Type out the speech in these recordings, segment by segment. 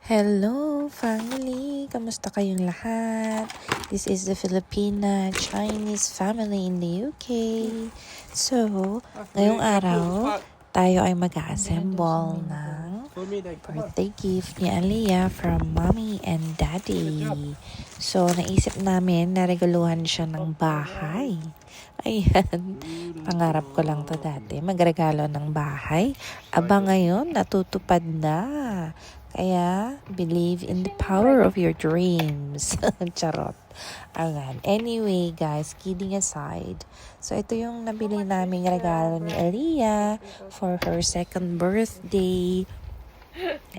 Hello, family! Kamusta kayong lahat? This is the Filipina Chinese family in the UK. So, ngayong araw, tayo ay mag-assemble ng birthday gift ni Aliyah from mommy and daddy. So, naisip namin na regaluhan siya ng bahay. Ayan, pangarap ko lang to dati, magregalo ng bahay. Aba ngayon, natutupad na. Kaya, believe in the power of your dreams. Charot. Ayan. Anyway, guys, kidding aside. So, ito yung nabili naming regalo ni Aliyah for her second birthday.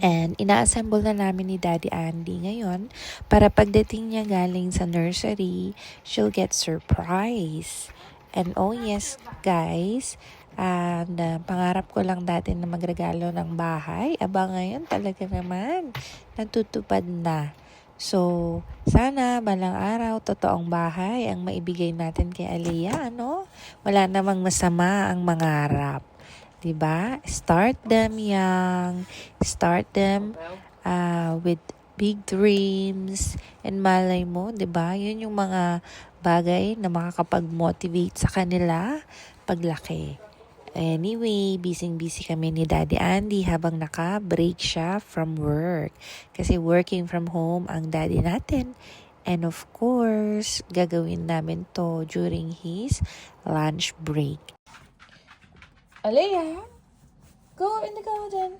And ina-assemble na namin ni Daddy Andy ngayon para pagdating niya galing sa nursery, she'll get surprise. And oh yes, guys, pangarap ko lang dati na magregalo ng bahay. Aba ngayon talaga naman, natutupad na. So, sana balang araw, totoong bahay ang maibigay natin kay Aliyah, ano? Wala namang masama ang mangarap. Diba? Start them young. Start them with big dreams. And malay mo, diba? Yun yung mga bagay na makakapag-motivate sa kanila paglaki. Anyway, busy kami ni Daddy Andy habang naka-break siya from work. Kasi working from home ang daddy natin. And of course, gagawin namin to during his lunch break. Aliyah, go in the garden.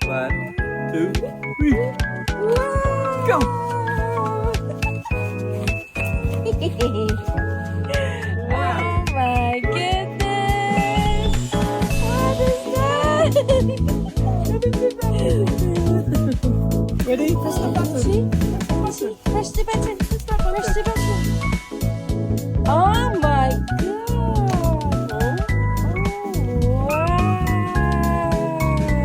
One, two, three. Go! Oh my goodness! What is that? Ready? Press the button. See? Press the button. Press the button. Oh my god! Oh, wow!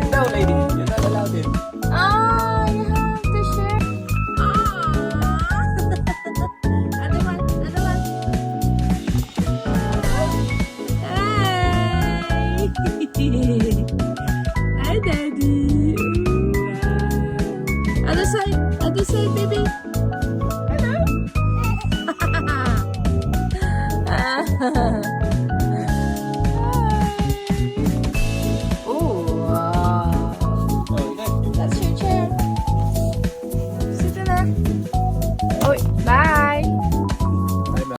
No, lady. You're not allowed in. Oh, you have to share. Other one. Hi. Hi, Daddy. Wow. Other side, baby. Hello.